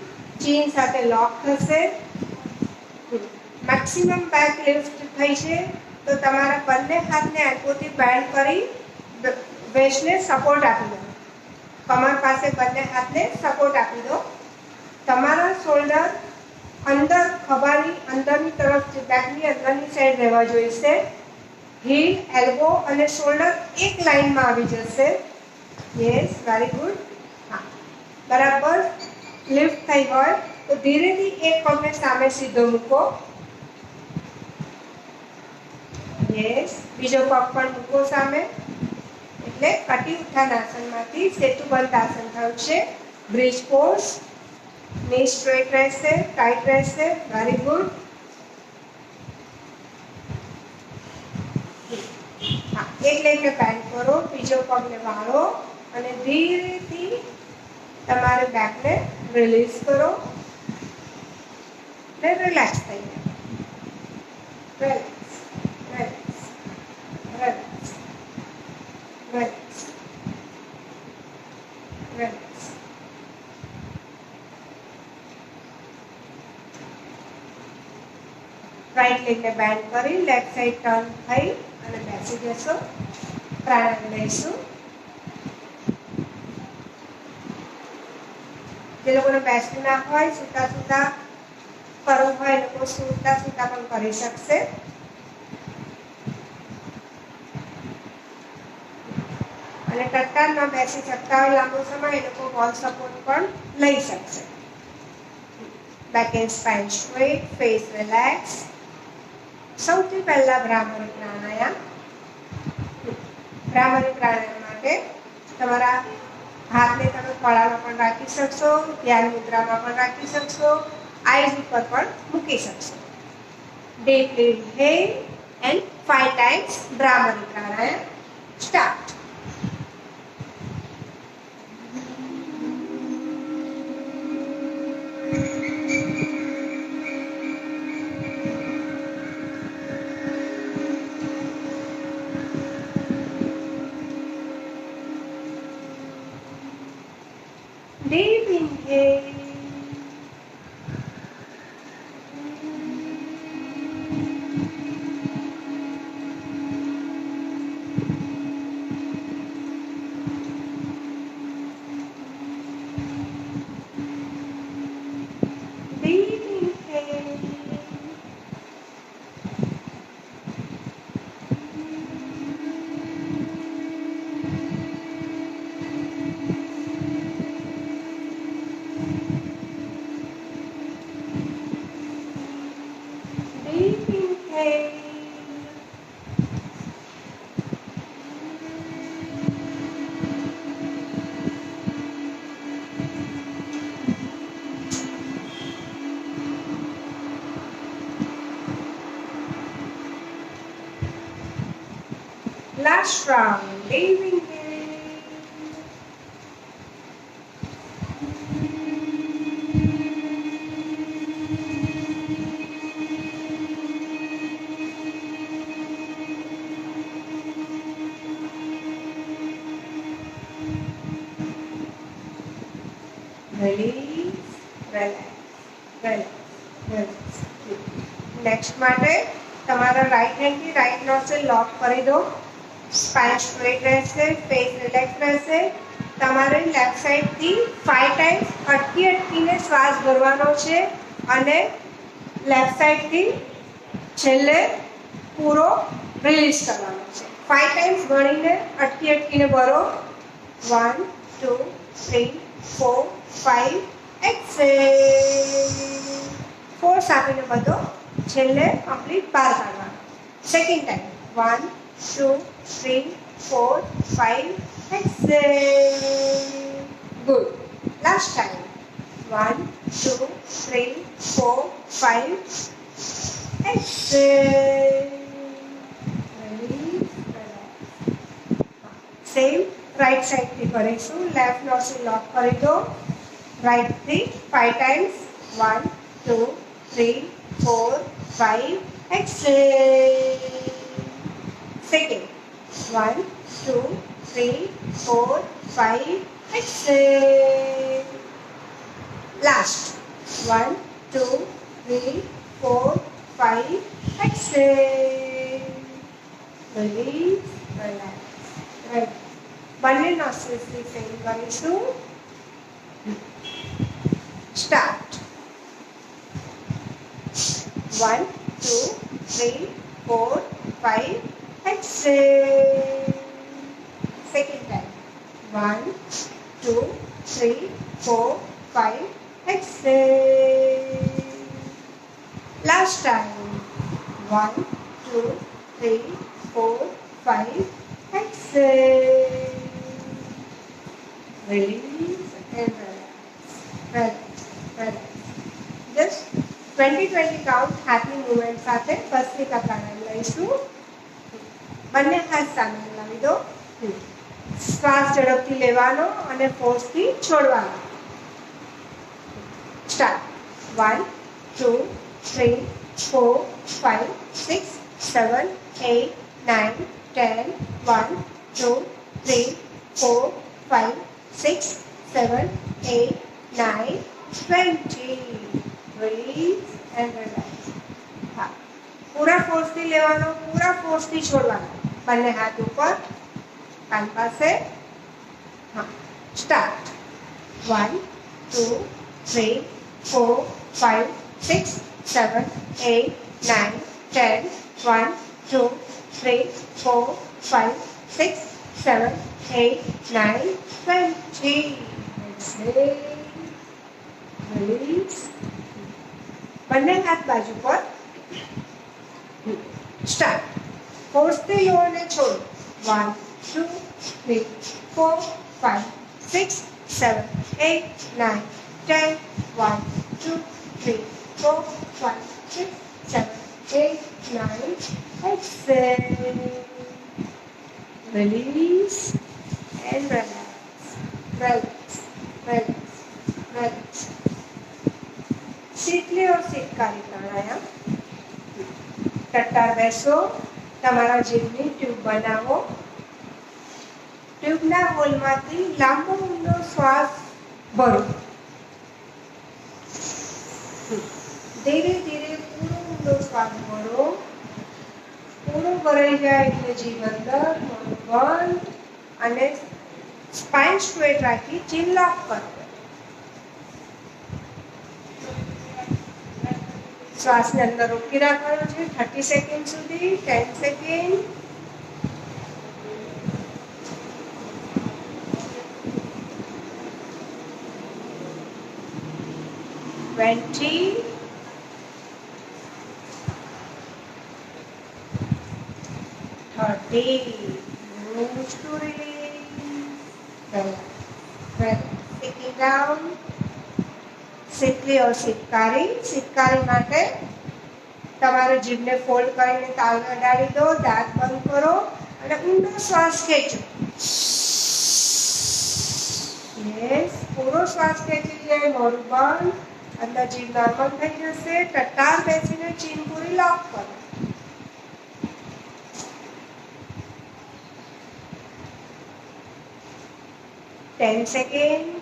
ચીન સાથે લોક થશે. મેક્સિમમ બેક લિફ્ટ થઈ છે તો તમારા બંને હાથને એલ્બોથી બેન્ડ કરી વેસ્ટને સપોર્ટ આપી દો. કમર પાસે બંને હાથને સપોર્ટ આપી દો. તમારા શોલ્ડર અંદર ખભાની અંદરની તરફ બેકની અંદરની સાઈડ રહેવા જોઈશે. હીલ એલ્બો અને શોલ્ડર એક લાઈનમાં આવી જશે. Yes, very good. હા, બરાબર લિફ્ટ થઈ હોય તો ધીરેથી એક પગને સામે સીધો મૂકો. યસ, બીજો પગ પણ મૂકો સામે. એટલે કટી ઉત્થાનાસનમાંથી સેતુબંધ આસન થયું છે. Bridge pose. ની સ્ટ્રેટ રહેશે, ટાઈટ રહેશે. Very good. હા, એક લેગને બેન્ડ કરો, બીજો પગને વાળો અને ધીરેથી તમારે બેકને રિલીઝ કરો ને રિલેક્સ થઈ જાય. Relax, relax, relax, relax, relax. Right લેગને બેન્ડ કરી લેફ્ટ સાઈડ ટર્ન થઈ અને બેસી જશો. પ્રાણાયામ લઈશું. જે લોકોને બેસવું ના હોય, સૂતા સૂતા કરવું હોય એ લોકો સૂતા સૂતા પણ કરી શકશે. અને ટટ્ટાર ન બેસી શકતા હોય લાંબો સમય એ લોકો વોલ સપોર્ટ પણ લઈ શકશે. Back and spine straight, face relax. સૌથી પહેલા ભ્રામરી પ્રાણાયામ. ભ્રામરી પ્રાણાયામ માટે તમારા હાથને તમે ખોળામાં પણ રાખી શકશો, ધ્યાન મુદ્રામાં પણ રાખી શકશો, આઈઝ ઉપર પણ મૂકી શકશો. Deeply inhale and 5 times Bhramari pranayama. Start. Deep inhale. Deep inhale. Deep inhale. Last round. Deep inhale. Release, relax, relax, relax. Next માટે તમારા રાઈટ હેન્ડથી રાઈટ નોસ્ટ્રિલ લોક કરી દો. સ્પાઇન સ્ટ્રેટ રહેશે, ફેસ રિલેક્સ રહેશે. તમારે લેફ્ટ સાઈડથી 5 times અટકીને શ્વાસ ભરવાનો છે અને લેફ્ટ સાઈડથી છેલ્લે પૂરો રિલીઝ કરવાનો છે. 5 times ગણીને અટકીને ભરો. 1 2 3 4 5. એક્સેલ. ફોર્સ આપીને બધો છેલ્લે કમ્પ્લીટ બહાર કાઢવાનો. Second time. 1 2 3 4 5. Exhale. Good. Last time. 1 2 3 4 5. Exhale. Release, relax. Same right side थी करीशू लेफ्ट नोस्ट्रिल लॉक करी दो राइट थी 5 times 1 2 3 4 5 Excel second 1 2 3 4 5 exhale last 1 2 3 4 5 exhale release relax right બંને નોસ્ટ્રિલ્સથી સેમ કરીશું start 1 2 3 4 5 exhale second time 1 2 3 4 5 exhale last time 1 2 3 4 5 exhale release and relax just 20-20 count happy movement સાથે ભસ્ત્રિકા પ્રાણાયામ લઈશું બંને હાથ સામે લાવી દો શ્વાસ ઝડપથી લેવાનો અને ફોર્સથી છોડવાનો સ્ટાર્ટ 1 2 3 4 5 6 7 8 9 10 1 2 3 4 5 6 7 8 9 20 release and relax हाँ पूरा फोर्सથી લેવાનો પૂરા ફોર્સથી છોડવાનો બંને હાથ ઉપર કાન પાસે हाँ स्टार्ट 1 2 3 4 5 6 7 8 9 10 1 2 3 4 5 6 7 8 9 20 exhale release બંને હાથ બાજુ પર સ્ટાર્ટ ફોર્સથી લો અને છોડો 1 2 3 4 5 6 7 8 9 10 1 2 3 4 5 6 7 8 9 exhale release and relax शीतली और शीतकारी प्राणायाम टट्टार बेसो तमारा जीभनी ट्यूब बनावो ट्यूबना होलमांथी लांबो ऊंडो श्वास भरो धीरे धीरे पूरो ऊंडो श्वास भरो पूरो भराई जाए એટલે જીભ અંદર મોઢું બંધ અને સ્પાઇન સ્ટ્રેટ રાખી ચીન લોક કરો શ્વાસને અંદર રોકી રાખવાનો છે 30 સેકન્ડ સુધી 10 second 20 30 moves to release sitting down शीतली और शीतकारी માટે તમારી જીભને ફોલ્ડ કરીને તાલ અડાડી દો દાંત બંધ કરો અને ઊંડો શ્વાસ ખેંચો યસ પૂરો શ્વાસ ખેંચી જાય મોઢું બંધ અંદર જીભ નોર્મલ થઈ જશે ટટ્ટાર બેસીને ચીન પૂરી લોક કરો 10 सेकेंड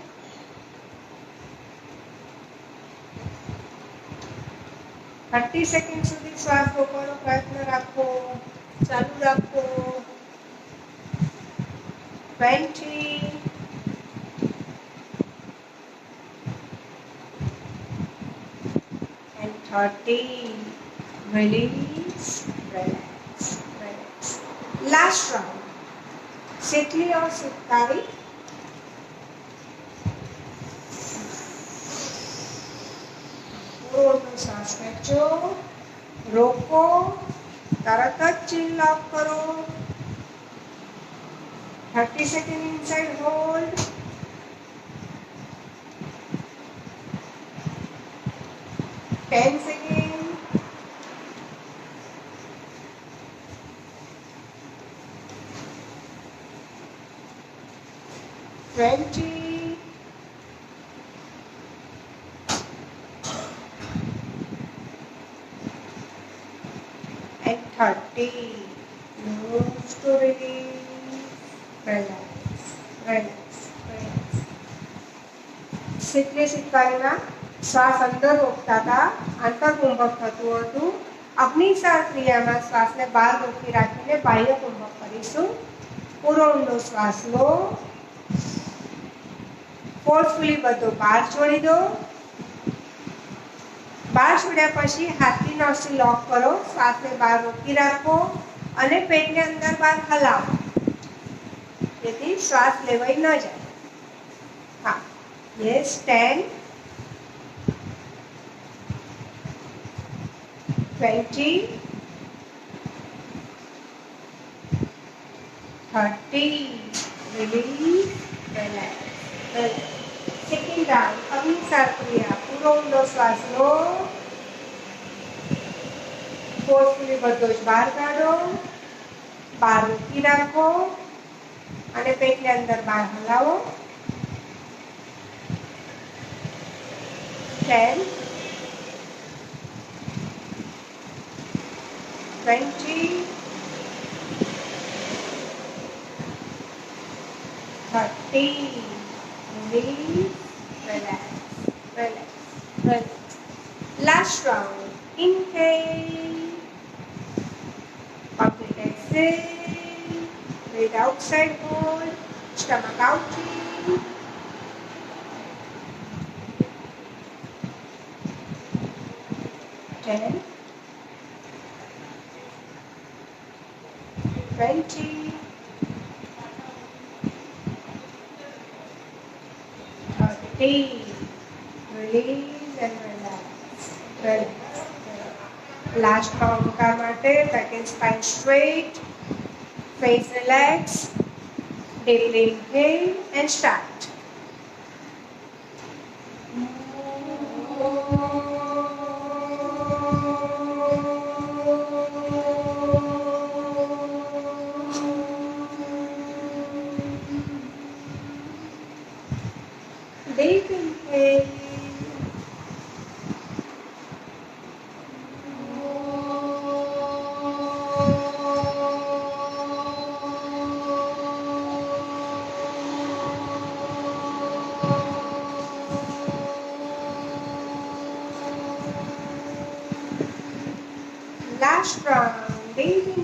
30 सेकंड સુધી શ્વાસ રોકવાનો પ્રયત્ન રાખો ચાલુ રાખો 20 and 30 release relax last round शीतली और शीतकारी श्वास खेचो रोको तरत चीन लॉक करो 30 second inside hold 10 second 20 20 and 30. Nose to release. Relax, relax, relax. શીખવી શીખવાડીમાં શ્વાસ અંદર રોકતા હતા, આંતરકુંભક થતું હતું. અગ્નિસાર ક્રિયામાં શ્વાસને બહાર રોકી રાખીને બાહ્ય કુંભક કરીશું. પૂરો ઊંડો શ્વાસ લો. ફોર્સફુલી બધો બહાર છોડી દો. બહાર છોડ્યા પછી હાથની નસી લોક કરો. શ્વાસને બહાર રોકી રાખો અને પેટને અંદર બહાર હલાવો, જેથી શ્વાસ લેવાઈ ન જાય. હા, yes. 10 20 30. Release, relax, relax. Sitting down. અગ્નિસાર ક્રિયા. પૂરો ઊંડો શ્વાસ લો. ફોર્સફુલી બધો જ બહાર કાઢો. બહાર રોકી રાખો અને પેટને અંદર બહાર હલાવો. 10 20 30. Release, relax, relax, relax. Last round. Inhale. Complete exhale. Breathe outside hold. Stomach out. 10 20 30. Release and relax. Relax. Last round માટે back and spine straight. Face relax. Deeply inhale and start. Deep inhale. Last round. Deep inhale.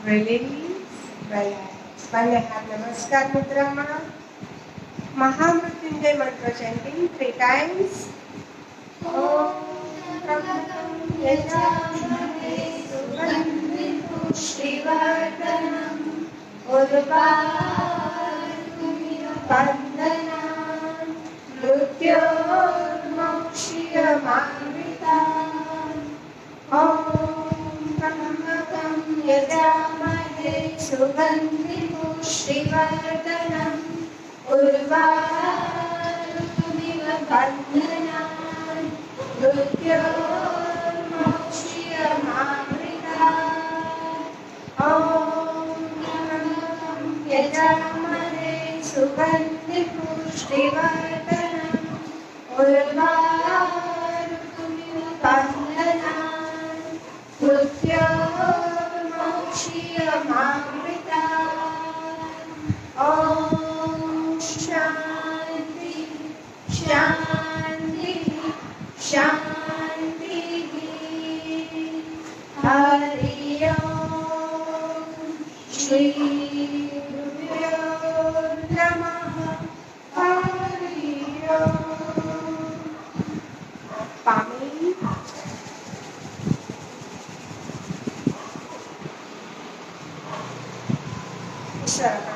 Release, relax. બંને હાથ નમસ્કાર મુદ્રામાં. મહામૃત્યુંજય મંત્ર chanting 3 times. ઓમ ત્રંબકં યજામહે સુગંધિં પુષ્ટિવર્ધનં ઉર્વારુકમિવ બંધનાન મૃત્યોર્મોક્ષ્યમામૃતાન. ઓમ ત્રંબકં યજામહે સુગંધિં પુષ્ટિવર્ધનં ઉર્વારુકમિવ બંધનાન મૃત્યોર્મોક્ષ્યમામૃતાન. ઓમ ત્રંબકં યજામહે સુગંધિં પુષ્ટિવર્ધનં ઉર્વારુકમિવ બંધનાન મૃત્યોર્મોક્ષ્યમામૃતાન. ઓમ શાંતિ શાંતિ શાંતિ. હરિ ઓમ. શ્રી ગુરુભ્યો નમઃ. હરિ ઓમ. પામી સરસ.